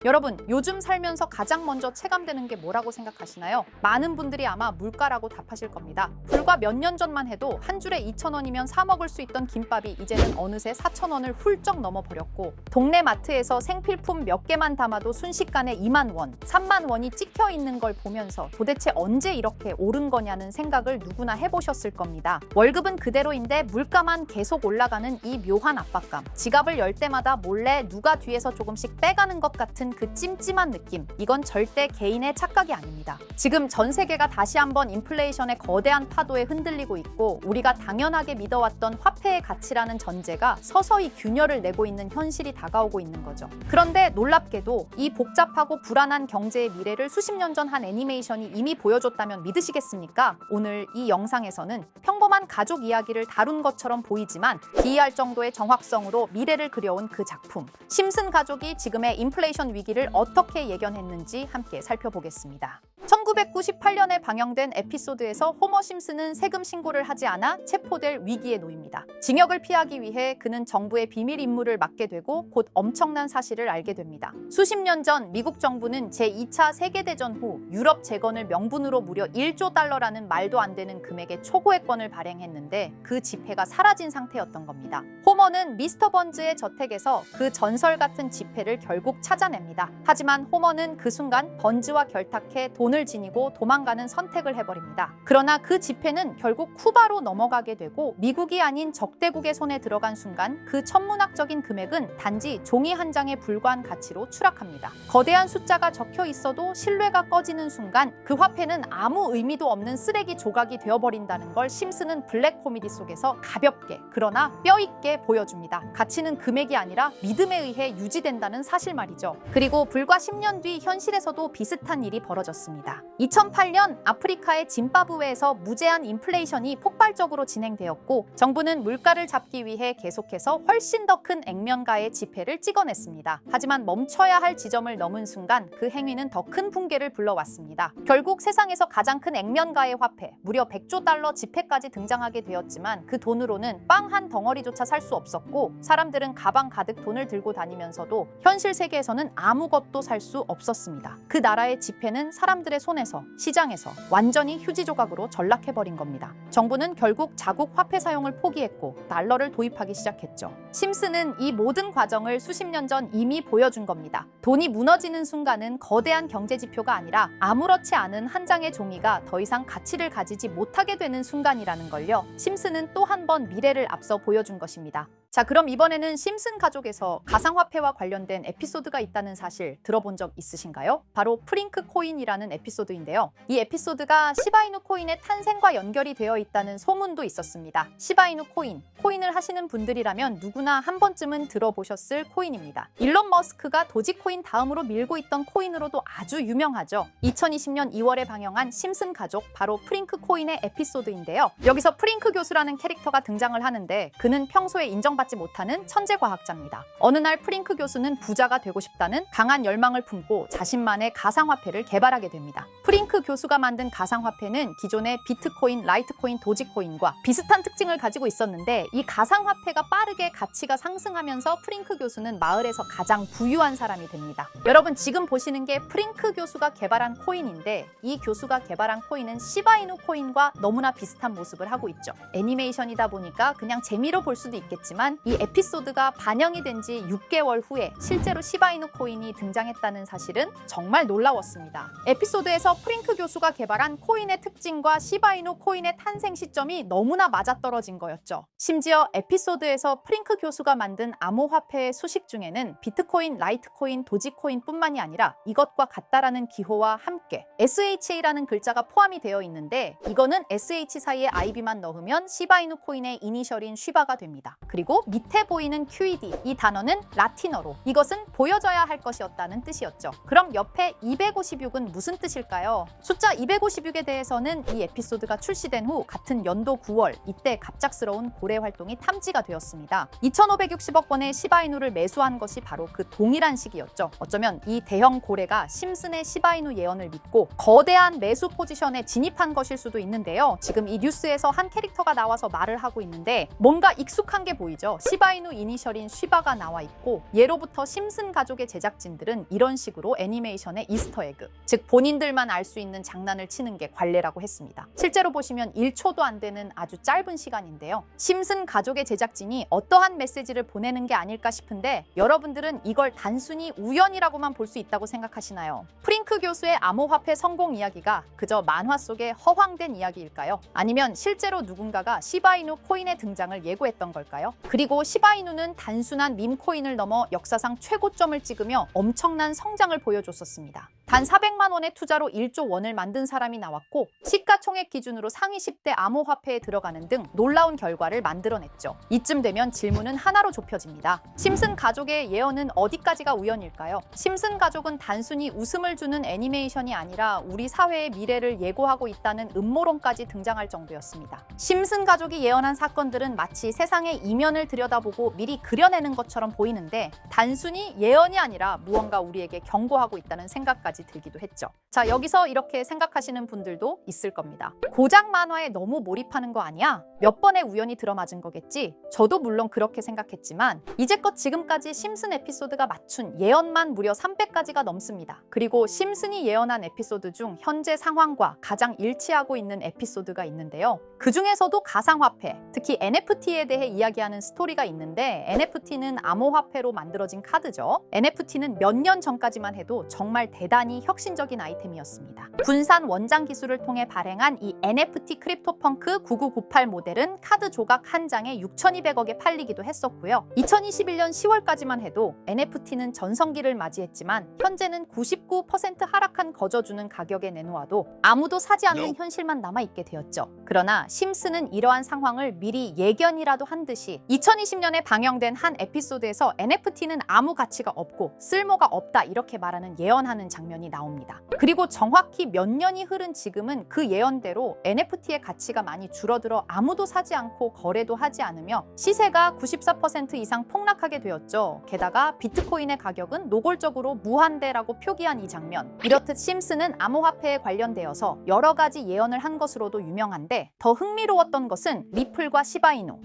여러분, 요즘 살면서 가장 먼저 체감되는 게 뭐라고 생각하시나요? 많은 분들이 아마 물가라고 답하실 겁니다. 불과 몇 년 전만 해도 한 줄에 2,000원이면 사 먹을 수 있던 김밥이 이제는 어느새 4,000원을 훌쩍 넘어버렸고, 동네 마트에서 생필품 몇 개만 담아도 순식간에 2만 원, 3만 원이 찍혀 있는 걸 보면서 도대체 언제 이렇게 오른 거냐는 생각을 누구나 해보셨을 겁니다. 월급은 그대로인데 물가만 계속 올라가는 이 묘한 압박감, 지갑을 열 때마다 몰래 누가 뒤에서 조금씩 빼가는 것 같은 그 찜찜한 느낌, 이건 절대 개인의 착각이 아닙니다. 지금 전 세계가 다시 한번 인플레이션의 거대한 파도에 흔들리고 있고, 우리가 당연하게 믿어왔던 화폐의 가치라는 전제가 서서히 균열을 내고 있는 현실이 다가오고 있는 거죠. 그런데 놀랍게도 이 복잡하고 불안한 경제의 미래를 수십 년 전 한 애니메이션이 이미 보여줬다면 믿으시겠습니까? 오늘 이 영상에서는 평범한 가족 이야기를 다룬 것처럼 보이지만 비이할 정도의 정확성으로 미래를 그려온 그 작품, 심슨 가족이 지금의 인플레이션 위기를 어떻게 예견했는지 함께 살펴보겠습니다. 1998년에 방영된 에피소드에서 호머 심슨은 세금 신고를 하지 않아 체포될 위기에 놓입니다. 징역을 피하기 위해 그는 정부의 비밀 임무를 맡게 되고 곧 엄청난 사실을 알게 됩니다. 수십 년 전 미국 정부는 제2차 세계대전 후 유럽 재건을 명분으로 무려 1조 달러라는 말도 안 되는 금액의 초고액권을 발행했는데 그 지폐가 사라진 상태였던 겁니다. 호머는 미스터 번즈의 저택에서 그 전설 같은 지폐를 결국 찾아냅니다. 하지만 호머는 그 순간 번즈와 결탁해 돈을 지니고 도망가는 선택을 해버립니다. 그러나 그 지폐는 결국 쿠바로 넘어가게 되고 미국이 아닌 적대국의 손에 들어간 순간 그 천문학적인 금액은 단지 종이 한 장에 불과한 가치로 추락합니다. 거대한 숫자가 적혀 있어도 신뢰가 꺼지는 순간 그 화폐는 아무 의미도 없는 쓰레기 조각이 되어버린다는 걸 심슨은 블랙 코미디 속에서 가볍게 그러나 뼈있게 보여줍니다. 가치는 금액이 아니라 믿음에 의해 유지된다는 사실 말이죠. 그리고 불과 10년 뒤 현실에서도 비슷한 일이 벌어졌습니다. 2008년 아프리카의 짐바브웨에서 무제한 인플레이션이 폭발적으로 진행되었고, 정부는 물가를 잡기 위해 계속해서 훨씬 더 큰 액면가의 지폐를 찍어냈습니다. 하지만 멈춰야 할 지점을 넘은 순간 그 행위는 더 큰 붕괴를 불러왔습니다. 결국 세상에서 가장 큰 액면가의 화폐, 무려 100조 달러 지폐까지 등장하게 되었지만 그 돈으로는 빵 한 덩어리조차 살 수 없었고, 사람들은 가방 가득 돈을 들고 다니면서도 현실 세계에서는 아무것도 살 수 없었습니다. 그 나라의 지폐는 사람들의 손에서, 시장에서 완전히 휴지 조각으로 전락해버린 겁니다. 정부는 결국 자국 화폐 사용을 포기했고 달러를 도입하기 시작했죠. 심슨은 이 모든 과정을 수십 년 전 이미 보여준 겁니다. 돈이 무너지는 순간은 거대한 경제 지표가 아니라 아무렇지 않은 한 장의 종이가 더 이상 가치를 가지지 못하게 되는 순간이라는 걸요. 심슨은 또 한 번 미래를 앞서 보여준 것입니다. 자, 그럼 이번에는 심슨 가족에서 가상화폐와 관련된 에피소드가 있다는 사실 들어본 적 있으신가요? 바로 프링크 코인이라는 에피소드인데요. 이 에피소드가 시바이누 코인의 탄생과 연결이 되어 있다는 소문도 있었습니다. 시바이누 코인, 코인을 하시는 분들이라면 누구나 한 번쯤은 들어보셨을 코인입니다. 일론 머스크가 도지코인 다음으로 밀고 있던 코인으로도 아주 유명하죠. 2020년 2월에 방영한 심슨 가족, 바로 프링크 코인의 에피소드인데요. 여기서 프링크 교수라는 캐릭터가 등장을 하는데 그는 평소에 인정받지 못하는 천재 과학자입니다. 어느 날 프링크 교수는 부자가 되고 싶다는 강한 열망을 품고 자신만의 가상화폐를 개발하게 됩니다. 프링크 교수가 만든 가상화폐는 기존의 비트코인, 라이트코인, 도지코인과 비슷한 특징을 가지고 있었는데 이 가상화폐가 빠르게 가치가 상승하면서 프링크 교수는 마을에서 가장 부유한 사람이 됩니다. 여러분, 지금 보시는 게 프링크 교수가 개발한 코인인데 이 교수가 개발한 코인은 시바이누 코인과 너무나 비슷한 모습을 하고 있죠. 애니메이션이다 보니까 그냥 재미로 볼 수도 있겠지만 이 에피소드가 반영이 된 지 6개월 후에 실제로 시바이누 코인이 등장했다는 사실은 정말 놀라웠습니다. 에피소드에서 프링크 교수가 개발한 코인의 특징과 시바이누 코인의 탄생 시점이 너무나 맞아떨어진 거였죠. 심지어 에피소드에서 프링크 교수가 만든 암호화폐의 수식 중에는 비트코인, 라이트코인, 도지코인 뿐만이 아니라 이것과 같다라는 기호와 함께 SHA라는 글자가 포함이 되어 있는데, 이거는 SH 사이에 IB만 넣으면 시바이누 코인의 이니셜인 쉬바가 됩니다. 그리고 밑에 보이는 QED, 이 단어는 라틴어로 이것은 보여져야 할 것이었다는 뜻이었죠. 그럼 옆에 256은 무슨 뜻일까요? 숫자 256에 대해서는 이 에피소드가 출시된 후 같은 연도 9월, 이때 갑작스러운 고래 활동이 탐지가 되었습니다. 2,560억 원의 시바이누를 매수한 것이 바로 그 동일한 시기였죠. 어쩌면 이 대형 고래가 심슨의 시바이누 예언을 믿고 거대한 매수 포지션에 진입한 것일 수도 있는데요. 지금 이 뉴스에서 한 캐릭터가 나와서 말을 하고 있는데 뭔가 익숙한 게 보이죠. 있고요. 시바이누 이니셜인 쉬바가 나와 있고 예로부터 심슨 가족의 제작진들은 이런 식으로 애니메이션의 이스터에그, 즉 본인들만 알 수 있는 장난을 치는 게 관례라고 했습니다. 실제로 보시면 1초도 안 되는 아주 짧은 시간인데요. 심슨 가족의 제작진이 어떠한 메시지를 보내는 게 아닐까 싶은데 여러분들은 이걸 단순히 우연이라고만 볼 수 있다고 생각하시나요? 프링크 교수의 암호화폐 성공 이야기가 그저 만화 속의 허황된 이야기일까요? 아니면 실제로 누군가가 시바이누 코인의 등장을 예고했던 걸까요? 그리고 시바이누는 단순한 밈 코인을 넘어 역사상 최고점을 찍으며 엄청난 성장을 보여줬었습니다. 단 400만 원의 투자로 1조 원을 만든 사람이 나왔고 시가총액 기준으로 상위 10대 암호화폐에 들어가는 등 놀라운 결과를 만들어냈죠. 이쯤 되면 질문은 하나로 좁혀집니다. 심슨 가족의 예언은 어디까지가 우연일까요? 심슨 가족은 단순히 웃음을 주는 애니메이션이 아니라 우리 사회의 미래를 예고하고 있다는 음모론까지 등장할 정도였습니다. 심슨 가족이 예언한 사건들은 마치 세상의 이면을 들여다보고 미리 그려내는 것처럼 보이는데 단순히 예언이 아니라 무언가 우리에게 경고하고 있다는 생각까지 들기도 했죠. 자, 여기서 이렇게 생각하시는 분들도 있을 겁니다. 고작 만화에 너무 몰입하는 거 아니야? 몇 번의 우연이 들어맞은 거겠지? 저도 물론 그렇게 생각했지만 이제껏 지금까지 심슨 에피소드가 맞춘 예언만 무려 300가지가 넘습니다. 그리고 심슨이 예언한 에피소드 중 현재 상황과 가장 일치하고 있는 에피소드가 있는데요. 그 중에서도 가상화폐, 특히 NFT에 대해 이야기하는 스토리가 있는데 NFT는 암호화폐로 만들어진 카드죠. NFT는 몇 년 전까지만 해도 정말 대단히 혁신적인 아이템이었습니다. 분산 원장 기술을 통해 발행한 이 NFT 크립토펑크 9998 모델은 카드 조각 한 장에 6,200억에 팔리기도 했었고요. 2021년 10월까지만 해도 NFT는 전성기를 맞이했지만 현재는 99% 하락한 거저주는 가격에 내놓아도 아무도 사지 않는 현실만 남아있게 되었죠. 그러나 심슨은 이러한 상황을 미리 예견이라도 한 듯이 2020년에 방영된 한 에피소드에서 NFT는 아무 가치가 없고 쓸모가 없다 이렇게 말하는 예언하는 장면이 나옵니다. 그리고 정확히 몇 년이 흐른 지금은 그 예언대로 NFT의 가치가 많이 줄어들어 아무도 사지 않고 거래도 하지 않으며 시세가 94% 이상 폭락하게 되었죠. 게다가 비트코인의 가격은 노골적으로 무한대라고 표기한 이 장면. 이렇듯 심슨은 암호화폐에 관련되어서 여러 가지 예언을 한 것으로도 유명한데 더 흥미로웠던 것은 리플과 시바이누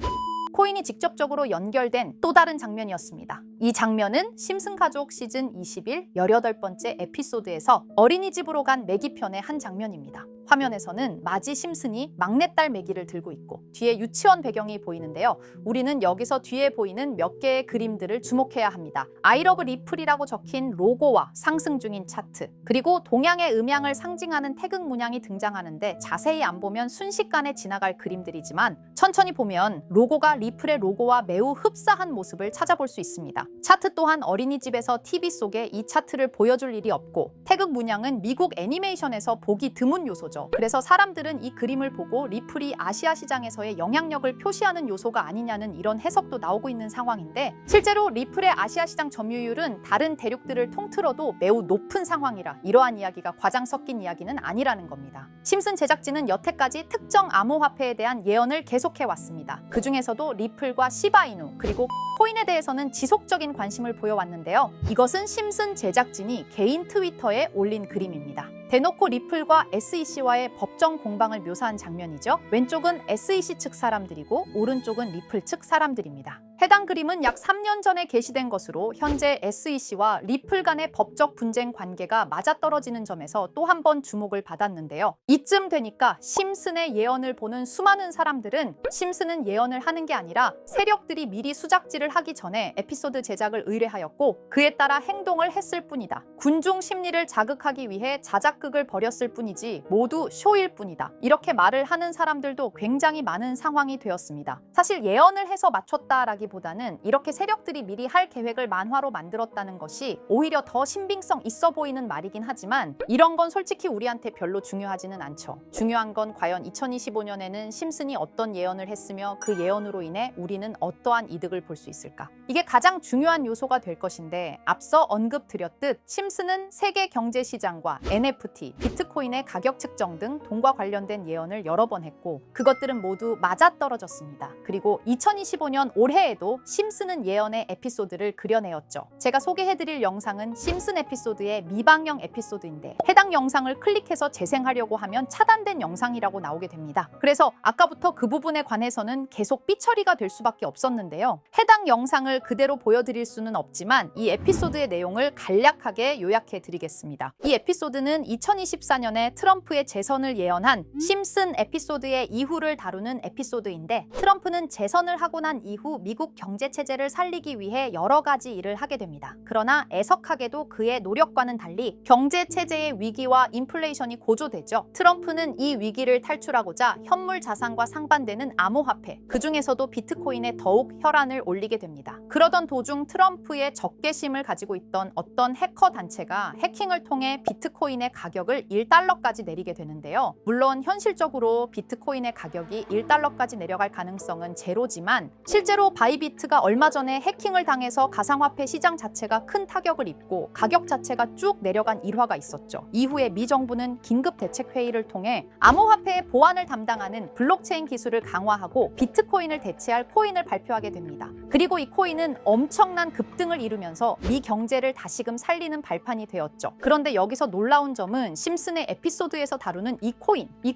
코인이 직접적으로 연결된 또 다른 장면이었습니다. 이 장면은 심슨 가족 시즌 21 18번째 에피소드에서 어린이집으로 간 매기 편의 한 장면입니다. 화면에서는 마지 심슨이 막내딸 매기를 들고 있고 뒤에 유치원 배경이 보이는데요. 우리는 여기서 뒤에 보이는 몇 개의 그림들을 주목해야 합니다. I love 리플이라고 적힌 로고와 상승 중인 차트, 그리고 동양의 음양을 상징하는 태극 문양이 등장하는데 자세히 안 보면 순식간에 지나갈 그림들이지만 천천히 보면 로고가 리플의 로고와 매우 흡사한 모습을 찾아볼 수 있습니다. 차트 또한 어린이집에서 TV 속에 이 차트를 보여줄 일이 없고 태극 문양은 미국 애니메이션에서 보기 드문 요소죠. 그래서 사람들은 이 그림을 보고 리플이 아시아 시장에서의 영향력을 표시하는 요소가 아니냐는 이런 해석도 나오고 있는 상황인데 실제로 리플의 아시아 시장 점유율은 다른 대륙들을 통틀어도 매우 높은 상황이라 이러한 이야기가 과장 섞인 이야기는 아니라는 겁니다. 심슨 제작진은 여태까지 특정 암호화폐에 대한 예언을 계속해왔습니다. 그 중에서도 리플과 시바이누 그리고 코인에 대해서는 지속적인 관심을 보여왔는데요. 이것은 심슨 제작진이 개인 트위터에 올린 그림입니다. 대놓고 리플과 SEC와의 법정 공방을 묘사한 장면이죠. 왼쪽은 SEC 측 사람들이고 오른쪽은 리플 측 사람들입니다. 해당 그림은 약 3년 전에 게시된 것으로 현재 SEC와 리플 간의 법적 분쟁 관계가 맞아떨어지는 점에서 또 한 번 주목을 받았는데요. 이쯤 되니까 심슨의 예언을 보는 수많은 사람들은 심슨은 예언을 하는 게 아니라 세력들이 미리 수작질을 하기 전에 에피소드 제작을 의뢰하였고 그에 따라 행동을 했을 뿐이다. 군중 심리를 자극하기 위해 자작극을 벌였을 뿐이지 모두 쇼일 뿐이다. 이렇게 말을 하는 사람들도 굉장히 많은 상황이 되었습니다. 사실 예언을 해서 맞췄다라기보다는 이렇게 세력들이 미리 할 계획을 만화로 만들었다는 것이 오히려 더 신빙성 있어 보이는 말이긴 하지만 이런 건 솔직히 우리한테 별로 중요하지는 않죠. 중요한 건 과연 2025년에는 심슨이 어떤 예언을 했으며 그 예언으로 인해 우리는 어떠한 이득을 볼 수 있을까? 이게 가장 중요한 요소가 될 것인데 앞서 언급드렸듯 심슨은 세계 경제 시장과 NFT, 비트코인의 가격 측정 등 돈과 관련된 예언을 여러 번 했고 그것들은 모두 맞아떨어졌습니다. 그리고 2025년 올해에도 이외에도 심슨은 예언의 에피소드를 그려내었죠. 제가 소개해드릴 영상은 심슨 에피소드의 미방영 에피소드인데 해당 영상을 클릭해서 재생하려고 하면 차단된 영상이라고 나오게 됩니다. 그래서 아까부터 그 부분에 관해서는 계속 삐처리가 될 수밖에 없었는데요. 해당 영상을 그대로 보여드릴 수는 없지만 이 에피소드의 내용을 간략하게 요약해 드리겠습니다. 이 에피소드는 2024년에 트럼프의 재선을 예언한 심슨 에피소드의 이후를 다루는 에피소드인데 트럼프는 재선을 하고 난 이후 미국 경제 체제를 살리기 위해 여러 가지 일을 하게 됩니다. 그러나 애석하게도 그의 노력과는 달리 경제 체제의 위기와 인플레이션이 고조되죠. 트럼프는 이 위기를 탈출하고자 현물 자산과 상반되는 암호화폐, 그 중에서도 비트코인에 더욱 혈안을 올리게 됩니다. 그러던 도중 트럼프의 적개심을 가지고 있던 어떤 해커 단체가 해킹을 통해 비트코인의 가격을 1달러까지 내리게 되는데요. 물론 현실적으로 비트코인의 가격이 1달러까지 내려갈 가능성은 제로지만 실제로 바이비트가 얼마 전에 해킹을 당해서 가상화폐 시장 자체가 큰 타격을 입고 가격 자체가 쭉 내려간 일화가 있었죠. 이후에 미 정부는 긴급 대책 회의를 통해 암호화폐의 보안을 담당하는 블록체인 기술을 강화하고 비트코인을 대체할 코인을 발표하게 됩니다. 그리고 이 코인은 엄청난 급등을 이루면서 미 경제를 다시금 살리는 발판이 되었죠. 그런데 여기서 놀라운 점은 심슨의 에피소드에서 다루는 이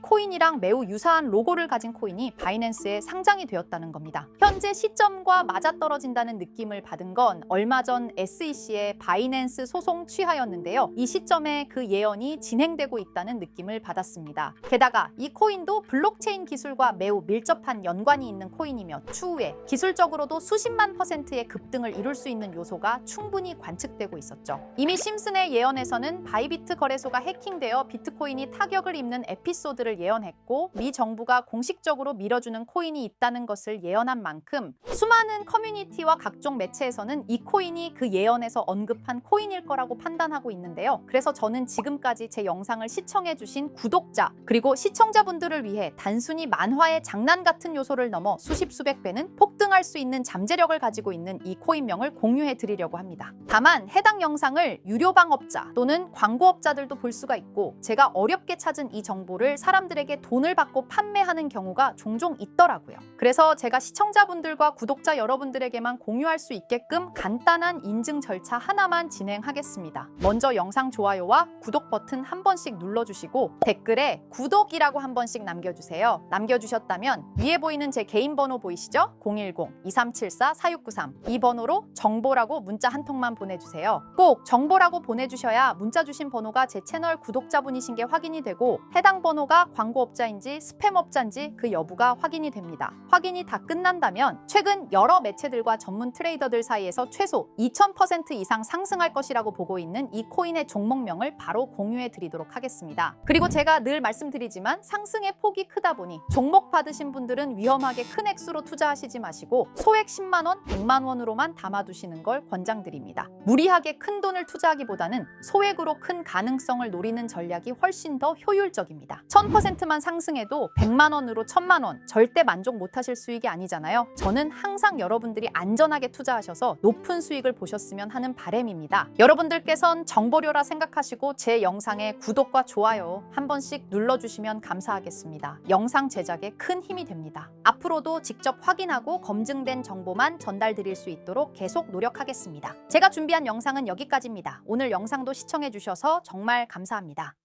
코인이랑 매우 유사한 로고를 가진 코인이 바이낸스에 상장이 되었다는 겁니다. 현재 시점과 맞아떨어진다는 느낌을 받은 건 얼마 전 SEC의 바이낸스 소송 취하였는데요. 이 시점에 그 예언이 진행되고 있다는 느낌을 받았습니다. 게다가 이 코인도 블록체인 기술과 매우 밀접한 연관이 있는 코인이며 추후에 기술적으로도 수십만 %의 급등을 이룰 수 있는 요소가 충분히 관측되고 있었죠. 이미 심슨의 예언에서는 바이비트 거래소가 해킹되어 비트코인이 타격을 입는 에피소드를 예언했고 미 정부가 공식적으로 밀어주는 코인이 있다는 것을 예언한 만큼 수많은 커뮤니티와 각종 매체에서는 이 코인이 그 예언에서 언급한 코인일 거라고 판단하고 있는데요. 그래서 저는 지금까지 제 영상을 시청해주신 구독자 그리고 시청자분들을 위해 단순히 만화의 장난 같은 요소를 넘어 수십 수백 배는 폭등할 수 있는 잠재력을 가지고 있는 이 코인명을 공유해 드리려고 합니다. 다만 해당 영상을 유료 방업자 또는 광고업자들도 볼 수가 있고 제가 어렵게 찾은 이 정보를 사람들에게 돈을 받고 판매하는 경우가 종종 있더라고요. 그래서 제가 시청자분들과 구독자 여러분들에게만 공유할 수 있게끔 간단한 인증 절차 하나만 진행하겠습니다. 먼저 영상 좋아요와 구독 버튼 한 번씩 눌러주시고 댓글에 구독이라고 한 번씩 남겨주세요. 남겨주셨다면 위에 보이는 제 개인 번호 보이시죠? 010-2374-4693 이 번호로 정보라고 문자 한 통만 보내주세요. 꼭 정보라고 보내주셔야 문자 주신 번호가 제 채널 구독자분이신 게 확인이 되고 해당 번호가 광고업자인지 스팸업자인지 그 여부가 확인이 됩니다. 확인이 다 끝난다면 최근 여러 매체들과 전문 트레이더들 사이에서 최소 2000% 이상 상승할 것이라고 보고 있는 이 코인의 종목명을 바로 공유해 드리도록 하겠습니다. 그리고 제가 늘 말씀드리지만 상승의 폭이 크다 보니 종목 받으신 분들은 위험하게 큰 액수로 투자하시지 마시고 소액 10만 원, 100만 원으로만 담아두시는 걸 권장드립니다. 무리하게 큰 돈을 투자하기보다는 소액으로 큰 가능성을 노리는 전략이 훨씬 더 효율적입니다. 1000%만 상승해도 100만 원으로 1000만 원 절대 만족 못하실 수익이 아니잖아요. 저는 항상 여러분들이 안전하게 투자하셔서 높은 수익을 보셨으면 하는 바람입니다. 여러분들께선 정보료라 생각하시고 제 영상에 구독과 좋아요 한 번씩 눌러주시면 감사하겠습니다. 영상 제작에 큰 힘이 됩니다. 앞으로도 직접 확인하고 검증된 정보만 전달드릴 수 있도록 계속 노력하겠습니다. 제가 준비한 영상은 여기까지입니다. 오늘 영상도 시청해주셔서 정말 감사합니다.